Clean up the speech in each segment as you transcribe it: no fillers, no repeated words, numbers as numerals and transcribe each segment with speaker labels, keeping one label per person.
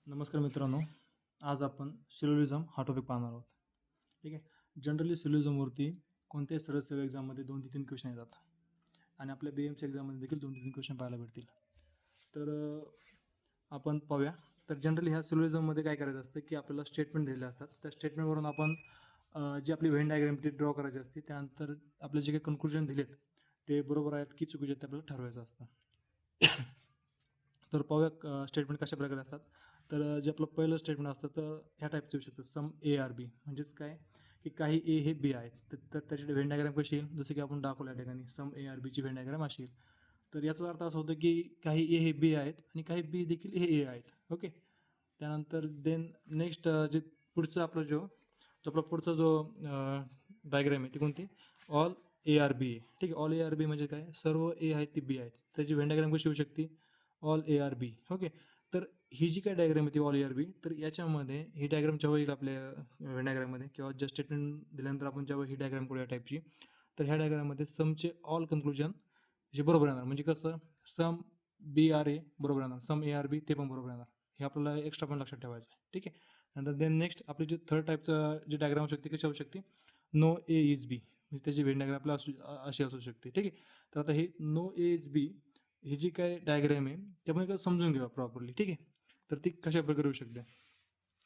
Speaker 1: नमस्कार मित्रांनो, आज आपण सिलोजिझम हा टॉपिक पाहणार आहोत. ठीक आहे. जनरली सिलोजिझमवरती कोणत्याही सरळ सेवा एक्झाममध्ये 2 ते 3 क्वेश्चन येतात आणि आपल्या BAMC एक्झाममध्ये देखील 2 ते 3 क्वेश्चन पाहायला भेटतील. तर आपण पाहूया. तर जनरली ह्या सिलोजिझममध्ये काय करायचं असतं की आपल्याला स्टेटमेंट दिलेले असतात. त्या स्टेटमेंटवरून आपण जी आपली व्हेन डायग्राम ती ड्रॉ करायची असते. त्यानंतर आपले जे काही कन्क्लुजन दिलेत ते बरोबर आहेत की चुकीचे आहेत ते आपल्याला ठरवायचं असतं. तर पाहूया स्टेटमेंट कशा प्रकारे असतात. तर जे आपलं पहिलं स्टेटमेंट असतं तर ह्या टाईपचं येऊ शकतं. सम ए आर बी म्हणजेच काय की काही ए हे बी आहेत. तर त्याची व्हेन डायग्राम कशी येईल, जसं की आपण दाखवलं या ठिकाणी सम ए आर बीची व्हेन डायग्राम अशी येईल. तर याचा अर्थ असा होतो की काही ए हे बी आहेत आणि काही बी देखील हे ए आहेत. ओके. त्यानंतर देन नेक्स्ट जे पुढचं आपलं जो आपला पुढचा जो डायग्राम आहे ती कोणती, ऑल ए आर बी आहे. ठीक आहे. ऑल ए आर बी म्हणजे काय, सर्व ए आहेत ती बी आहेत. त्याची व्हेन डायग्राम कशी होऊ शकते, all A are B. Okay. तर ही जी काय डायग्राम आहे ती ऑल ए आर बी, तर याच्यामध्ये ही डायग्राम जेव्हा येईल आपल्या व्हेन डायग्राममध्ये किंवा जस्ट स्टेटमेंट दिल्यानंतर आपण जेव्हा ही डायग्राम करूया टाईपची, तर ह्या डायग्राममध्ये समचे ऑल कन्क्लुजन जे बरोबर येणार. म्हणजे कसं, सम बी आर ए बरोबर येणार, सम ए आर बी ते पण बरोबर येणार. हे आपल्याला एक्स्ट्रा पण लक्षात ठेवायचं आहे. ठीक आहे. नंतर देन नेक्स्ट आपली जे थर्ड टाईपचं जे डायग्राम असू शकते कशी असू शकते, नो ए इज बी, म्हणजे त्याची व्हेन डायग्राम आपल्याला अशी असू शकते. ठीक आहे. तर आता हे नो ए इज बी ही जी काय डायग्राम आहे त्यामध्ये समजून घेऊया प्रॉपरली. ठीक आहे. तर ती कशा प्रकारे होऊ शकते.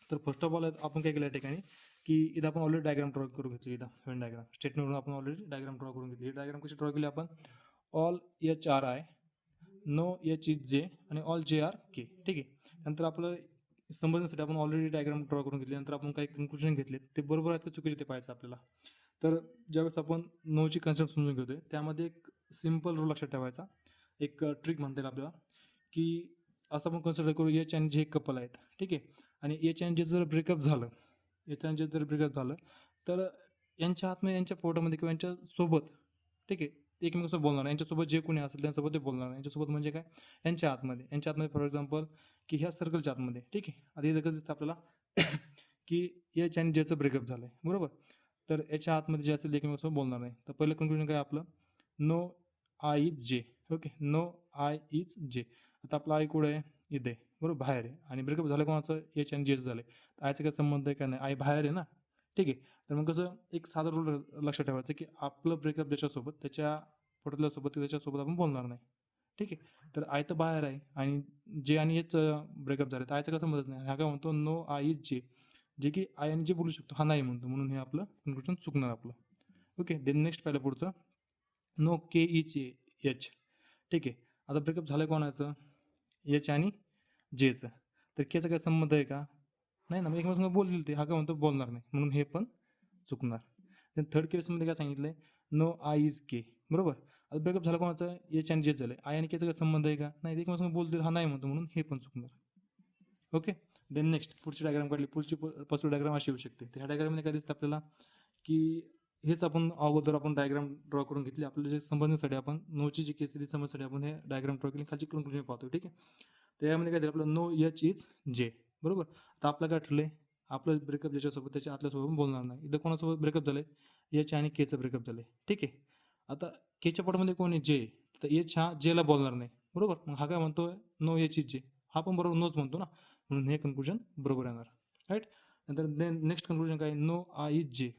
Speaker 1: तर फर्स्ट ऑफ ऑल आपण काय केलं या ठिकाणी की इथं आपण ऑलरेडी डायग्राम ड्रॉ करून घेतली. इथं व्हेन डायग्राम स्टेटमेंटवरून आपण ऑलरेडी डायग्राम ड्रॉ करून घेतली. ही डायग्राम कशी ड्रॉ केली आपण, all H are I, no H is J आणि ऑल जे आर के. ठीक आहे. नंतर आपलं समजण्यासाठी आपण ऑलरेडी डायग्राम ड्रॉ करून घेतली. नंतर आपण काही कन्क्लुजन घेतले, ते बरोबर आहे ते चुकीचे ते पाहायचं आपल्याला. तर ज्यावेळेस आपण नोची कन्सेप्ट समजून घेतोय त्यामध्ये एक सिम्पल रूल लक्षात ठेवायचा, एक ट्रिक म्हणता येईल आपल्याला, की असं आपण कन्सिडर करू एच आणि जे कपल आहेत. ठीक आहे. आणि एच आणि जे जर ब्रेकअप झालं, एच आणि जे जर ब्रेकअप झालं तर यांच्या आतमध्ये, यांच्या पोटामध्ये किंवा यांच्यासोबत, ठीक आहे, ते एकमेकांसोबत बोलणार नाही. यांच्यासोबत जे कोणी असेल त्यांच्यासोबत ते बोलणार नाही. यांच्यासोबत म्हणजे काय, यांच्या आतमध्ये फॉर एक्झाम्पल की ह्या सर्कलच्या आतमध्ये. ठीक आहे. आता इथं कसं दिसतं आपल्याला की एच आणि जेचं ब्रेकअप झालं आहे, बरोबर. तर याच्या आतमध्ये जे असेल ते एकमेकांसोबत बोलणार नाही. तर पहिलं कन्क्लुजन काय आपलं, नो आय इज जे. ओके. नो आय इज जे. आता आपला आई कुठे आहे, इथे आहे, बरोबर, बाहेर आहे. आणि ब्रेकअप झालं कोणाचं, एच आणि जेचं झालं. तर आयचं काय संबंध आहे, काय नाही, आई बाहेर आहे ना. ठीक आहे. तर मग कसं एक साधा रूल लक्षात ठेवायचं की आपलं ब्रेकअप ज्याच्यासोबत, त्याच्या पोटातल्यासोबत त्याच्यासोबत आपण बोलणार नाही. ठीक आहे. तर आय तर बाहेर आहे आणि जे आणि एच ब्रेकअप झालं, तर आयचं काय संबंधच नाही. हा काय म्हणतो, नो आय इज जे, जे की आय आणि जे बोलू शकतो, हा नाही म्हणतो. म्हणून हे आपलं कन्क्लुजन चुकणार आपलं. ओके. देन नेक्स्ट पाहिलं पुढचं, नो के इच एच. ठीक आहे. आता ब्रेकअप झालं कोणाचं, एच आणि जेचं. तर केचा काय संबंध आहे का, नाही ना. मग एकमेकांसंग बोलतील ते, हा काय म्हणतो बोलणार नाही. म्हणून हे पण चुकणार. देन थर्ड केसमध्ये काय सांगितलं आहे, नो आय इज के, बरोबर. आता ब्रेकअप झालं कोणाचं, एच आणि जेच झालं. आय आणि केचा काय संबंध आहे का, नाही. एकमेकांसंग बोलतील, हा नाही म्हणतो. म्हणून हे पण चुकणार. ओके. देन नेक्स्ट पुढची डायग्राम काढली. पुढची पॉसिबल डायग्राम अशी येऊ शकते. तर ह्या डायग्राममध्ये काय दिसतं आपल्याला की हेच आपण अगोदर आपण डायग्राम ड्रॉ करून घेतली. आपल्या जे समजण्यासाठी आपण नोची जी केस ती समजण्यासाठी आपण हे डायग्राम ड्रॉ केली. खालची कन्क्लुजन पाहतो. ठीक आहे. तर यामध्ये काय दिलं आपलं, नो एच इज जे, बरोबर. आता आपलं काय ठरलंय, आपलं ब्रेकअप ज्याच्यासोबत त्याच्या आतल्यासोबत बोलणार नाही. इथं कोणासोबत ब्रेकअप झालंय, एच आणि केचं ब्रेकअप झालंय. ठीक आहे. आता केच्या पोटामध्ये कोण आहे, जे. तर एच हा जेला बोलणार नाही, बरोबर. मग हा काय म्हणतोय, नो एच इज जे, हा पण बरोबर नोच म्हणतो ना. म्हणून हे कन्क्लुजन बरोबर येणार. राईट. नंतर नेक्स्ट कन्क्लुजन काय, नो आय इज जे.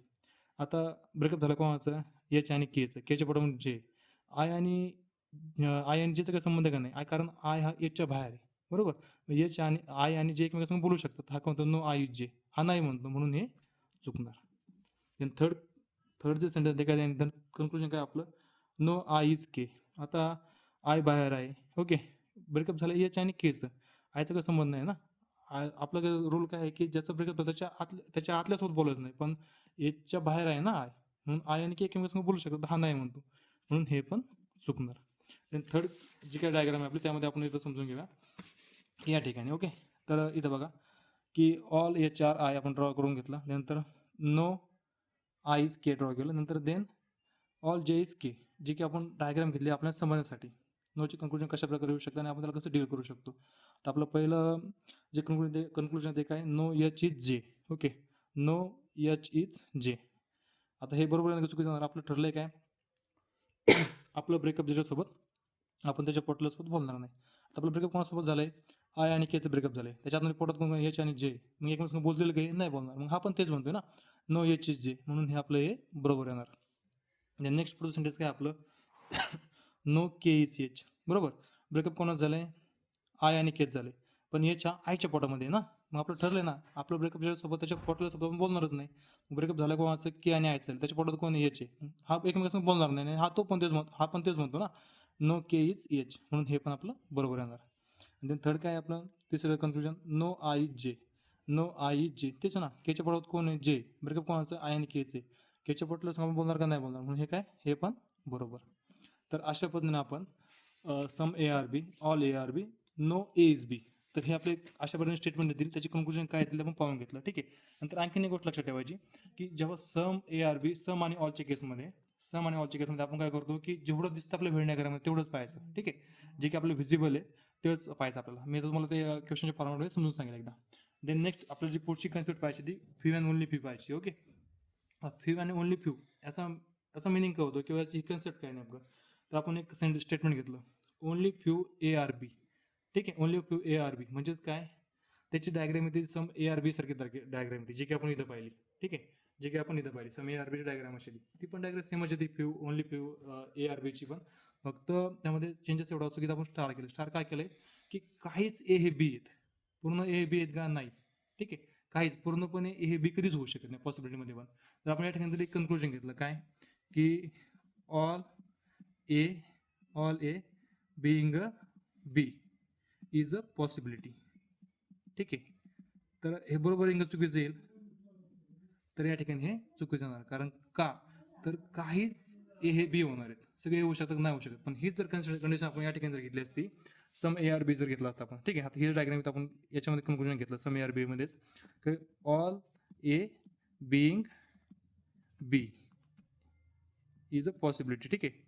Speaker 1: आता ब्रेकअप झालं कोणाचं, एच आणि केचं. केच्या पोटामध्ये जे. आय आणि जेचा काही संबंध का नाही, आय, कारण आय हा एचच्या बाहेर आहे, बरोबर. एच आणि आय आणि जे एकमेकांसंग बोलू शकतात. हा काय म्हणतो, नो आय इज जे, हा नाही म्हणतो. म्हणून हे चुकणार. देन थर्ड थर्ड जे सेंटेन्स ते काय, कन्क्लुजन काय आपलं, नो आय इज के. आता आय बाहेर आहे. ओके. ब्रेकअप झालं एच आणि केचं, आयचा काही संबंध नाही ना. आपलं काय रूल काय आहे की ज्याचं ब्रेकअप त्याच्या आतल्यासोबत बोलायचं नाही. पण एचच्या बाहेर आहे ना आय, म्हणून आय आणि के एकमेकांसंग बोलू शकतात, हा नाही म्हणतो. म्हणून हे पण चुकणार. देन थर्ड जी काय डायग्राम आहे आपली, त्यामध्ये आपण इथं समजून घेऊया या ठिकाणी. ओके. तर इथं बघा की ऑल एच आर आय आपण ड्रॉ करून घेतला. नंतर no I is K draw केलं. नंतर then all J is K, जे की आपण डायग्राम घेतली आपल्याला समजण्यासाठी. नोची कन्क्लुजन कशा प्रकारे येऊ शकतं आणि आपण त्याला कसं डील करू शकतो. तर आपलं पहिलं जे कन्क्लुजन ते काय, नो एच इज जे. ओके. नो एच इज जे. आता हे बरोबर आहे का चुकीचं. आपलं ठरलंय काय, आपलं ब्रेकअप ज्याच्यासोबत, आपण त्याच्या पोटल्यासोबत बोलणार नाही. आता आपलं ब्रेकअप कोणासोबत झालंय, आय आणि केचं ब्रेकअप झालं आहे, त्याच्यातून पोटात कोण एच आणि जे, मग एकमेकांना बोललेलं काही नाही बोलणार, मग हा पण तेच म्हणतोय ना, नो एच इज जे, म्हणून हे आपलं हे बरोबर येणार. नेक्स्ट पुढचं सेंटेन्स काय आपलं, नो के इज एच, बरोबर. ब्रेकअप कोणाच झालं आहे, आय आणि केच झाले, पण एच हा आयच्या पोटामध्ये आहे ना, मग आपलं ठरलं ना, आपलं ब्रेकअप ज्याच्यासोबत त्याच्या पोटाला सोबत आपण बोलणारच नाही. ब्रेकअप झालं कोणाचं, के आणि आयचं झालं, त्याच्या पोटात कोण एच आहे, हा एकमेकांसंग बोलणार नाही, हा तो पण तेच हा पण तेच म्हणतो ना, नो के इज एच, म्हणून हे पण आपलं बरोबर येणार. आणि देन थर्ड काय आपलं तिसरं कन्क्लुजन, नो आय इज जे, नो आय इज जे, तेच ना, केच्या पोटात कोण आहे, जे, ब्रेकअप कोणाचं, आय आणि केच आहे, केच्या पोटाला आपण बोलणार का नाही बोलणार, म्हणून हे काय, हे पण बरोबर. तर अशा पद्धतीने आपण some A are B, all A are B, no A is B, तर हे आपले अशा पद्धतीने स्टेटमेंट देतील, त्याची कन्क्लुजन काय येतील आपण पाहून घेतलं. ठीक आहे. नंतर आणखीन एक गोष्ट लक्षात ठेवायची की जेव्हा सम ए आर बी, सम आणि ऑलच्या केसमध्ये, सम आणि ऑलच्या केसमध्ये आपण काय करतो की जेवढं दिसतं आपल्या व्हेंडायग्राममध्ये तेवढंच पाहायचं. ठीक आहे. जे की आपलं व्हिजिबल आहे तेच पाहायचं आपल्याला. मी तुम्हाला ते क्वेश्चनच्या फॉर्ममध्ये समजून सांगेल एकदा. देन नेक्स्ट आपल्याला जी पुढची कन्सेप्ट पाहायची ती फ्यू अँड ओनली फ्यू पाहायची. Okay. Few and only few याचा याचा मिनिंग काय होतो किंवा याची कन्सेप्ट काय नेमकं, तर आपण एक स्टेटमेंट घेतलं, only few A are B. ठीक आहे. Only few A are B म्हणजेच काय, त्याची डायग्राम येते सम ए आर बी सारखी डायग्राम येते, जी की आपण इथं पाहिली. ठीक आहे. जे की आपण इथं पाहिली सम ए आर बीची डायग्राम अशी ती पण डायग्राम सेमच येते few, only few A are बीची पण. फक्त त्यामध्ये चेंजेस एवढा असतो की आपण स्टार केलं. स्टार काय केलंय की काहीच ए हे बी आहेत, पूर्ण ए हे बी आहेत का, नाही. ठीक आहे. काहीच पूर्णपणे ए हे बी कधीच होऊ शकत नाही पॉसिबिलिटीमध्ये पण. तर आपण या ठिकाणी एक कन्क्लुजन घेतलं काय की all A, all A being a B is a possibility. ठीक आहे. तर हे बरोबर इंग चुकीचं येईल, तर या ठिकाणी हे चुकीचं जाणार. कारण का, तर काहीच ए हे बी होणार आहेत, सगळे होऊ शकतात नाही होऊ शकत. पण हीच जर कंडिशन आपण या ठिकाणी जर घेतली असती, सम ए आर बी जर घेतला असता आपण. ठीक आहे. आता ही डायग्राम आपण याच्यामध्ये कन्क्लुजन घेतलं सम ए आर बी मध्येच, all A being B is a possibility. ठीक आहे.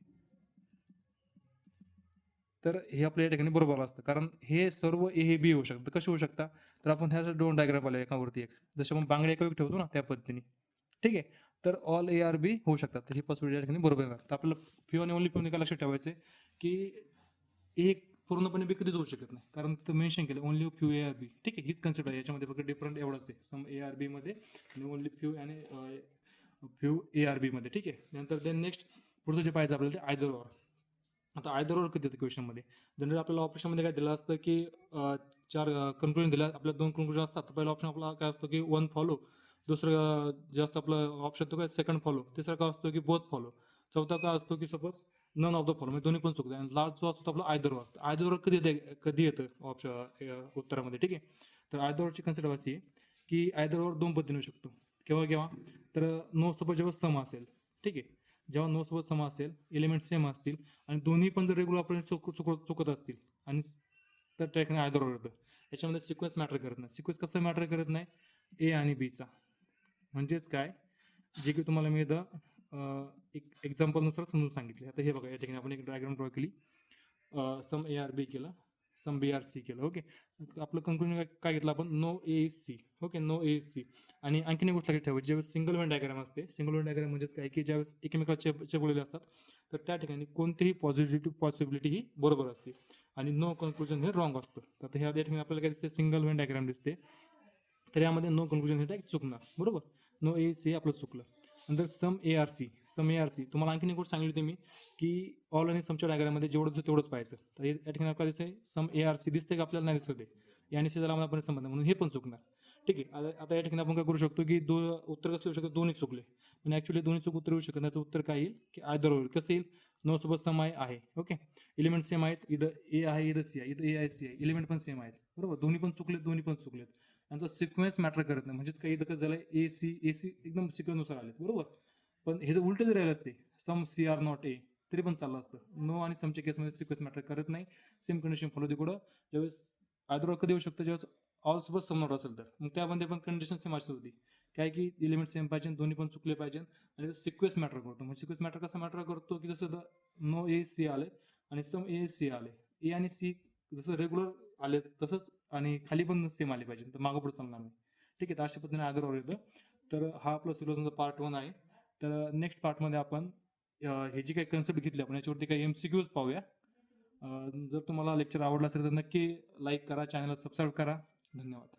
Speaker 1: तर हे आपल्या या ठिकाणी बरोबर असतं, कारण हे सर्व ए हे बी होऊ शकतं. कसे होऊ शकतात, तर आपण ह्या दोन डायग्राम आले एकावरती एक, जसे आपण बांगडे एका ठेवतो ना त्या पद्धतीने. ठीक आहे. तर ऑल ए आर बी होऊ शकतात, तर ही पॉसिबिलिटी या ठिकाणी बरोबर येणार. तर आपल्याला फ्यू आणि ओनली फ्यू काय लक्षात ठेवायचं की एक पूर्णपणे बी कधीच होऊ शकत नाही, कारण तर मेन्शन केलं only few A are B. ठीक आहे. हीच कन्सेप्ट आहे, याच्यामध्ये फक्त डिफरंट एवढाच आहे, सम ए आर बी मध्ये आणि ओनली फ्यू आणि फ्यू ए आर बी मध्ये. ठीक आहे. नंतर देन नेक्स्ट पुढचं जे पाहिजे आपल्याला ते आयदर ऑर. आता आयदर ऑर कधी येतं क्वेश्चनमध्ये, जनरली आपल्याला ऑप्शनमध्ये काय दिलं असतं की चार कन्क्लुजन दिल्या, आपल्या दोन कन्क्लुजन असतात. तर पहिला ऑप्शन आपला काय असतो की वन फॉलो, दुसरं जे असतं आपलं ऑप्शन तो काय सेकंड फॉलो, तिसरा काय असतो की बोथ फॉलो, चौथा काय असतो की suppose none of the follow, म्हणजे दोन्ही पण चुकतं. आणि लास्ट जो असतो तो आपला आयदर ऑर. आयदर ऑर कधी येतं ऑप्शन उत्तरामध्ये. ठीक आहे. तर आयदर ऑरची कन्सेप्ट अशी आहे की आयदर ऑर दोन पद्धतीने होऊ शकतो. केव्हा, तर नो सपोज जेव्हा सम असेल. ठीक आहे. जेव्हा नो सोबत सम असेल, एलिमेंट सेम असतील आणि दोन्ही पण जर रेग्युलर आपण चुकत असतील, आणि तर त्या ठिकाणी आयदर ऑर येतं. याच्यामध्ये सिक्वेन्स मॅटर करत नाही. सिक्वेन्स कसं मॅटर करत नाही, ए आणि बीचा. म्हणजेच काय, जे की तुम्हाला मी इथं एक एक्झाम्पलनुसार समजून सांगितले. आता हे बघा, या ठिकाणी आपण एक डायग्राम ड्रॉ केली, सम ए आर बी केलं, सम बी आर सी केलं. ओके. आपलं कन्क्लुजन काय घेतलं आपण, no A is C. Okay. No A is C. आणि आणखीन एक गोष्ट लक्षात ठेवायची, ज्यावेळेस सिंगल वेन डायग्राम असते, सिंगल वेन डायग्राम म्हणजेच काय की ज्यावेळेस एकमेकाला चेपलेले असतात, तर त्या ठिकाणी कोणतीही पॉसिबिलिटी ही बरोबर असते आणि नो कन्क्लुजन हे रॉंग असतं. तर आता ह्या ठिकाणी आपल्याला काय दिसते, सिंगल वेन डायग्राम दिसते, तर यामध्ये नो कन्क्लुजन हे डायरेक्ट चुकणार. बरोबर. नो ए सी आपलं चुकलं. नंतर some A are C, some A are C तुम्हाला आणखीन एक गोष्ट सांगितली होती मी की ऑल आणि समच्या डायग्राममध्ये जेवढं दिसतं तेवढंच पाहायचं. तर या ठिकाणी आपल्याला दिसतंय सम ए आर सी दिसते का, आपल्याला नाही दिसत आहे, याने सीला आम्हाला पण संबंध, म्हणून हे पण चुकणार. ठीक आहे. आता या ठिकाणी आपण काय करू शकतो की उत्तर कसं येऊ शकतं, दोन्ही चुकले, पण ॲक्च्युली दोन्ही चूक उत्तर येऊ शकत नाही. उत्तर काय येईल की आयदर होईल. कसं येईल, नो सोबत सम आहे. ओके. एलिमेंट सेम आहेत, इथं ए आहे इथं सी आहे, इथं ए आहे सी आहे, एलिमेंट पण सेम आहेत. बरोबर. दोन्ही पण चुकलेत. यांचा सिक्वेन्स मॅटर करत नाही. म्हणजेच काही इथं कसं झालं, ए सी एकदम सिक्वेन्सनुसार आले. बरोबर. पण हे जर उलटे जर राहिले असते, सम सी आर नॉट ए, तरी पण चाललं असतं. नो आणि समच्या केसमध्ये सिक्वेन्स मॅटर करत नाही. सेम कंडिशन फॉलो कुठं, ज्यावेळेस आयदर कधी येऊ शकतं, ज्यावेळेस ऑल सोबत सम नॉट असेल तर, मग त्यामध्ये पण कंडिशन सेम अशी होती काय की एलिमेंट सेम पाहिजे, दोन्ही पण चुकले पाहिजे, आणि सिक्वेन्स मॅटर करतो. मग सिक्वेन्स मॅटर कसा मॅटर करतो की जसं नो ए सी आले आणि सम ए सी आले, ए आणि सी जसं रेग्युलर आले तसंच, आणि खाली पण सेम आले पाहिजे, तर मागं पुढे चालणार नाही. ठीक आहे. तर अशा पद्धतीने आयदर ऑर येतं. तर हा आपला सिलेबसचा पार्ट 1 आहे. तर नेक्स्ट पार्टमध्ये आपण हे जी काही कन्सेप्ट घेतली आपण याच्यावरती काही MCQs पाहूया. जर तुम्हाला लेक्चर आवडलं असेल तर नक्की लाईक करा, चॅनलला सबस्क्राईब करा. धन्यवाद.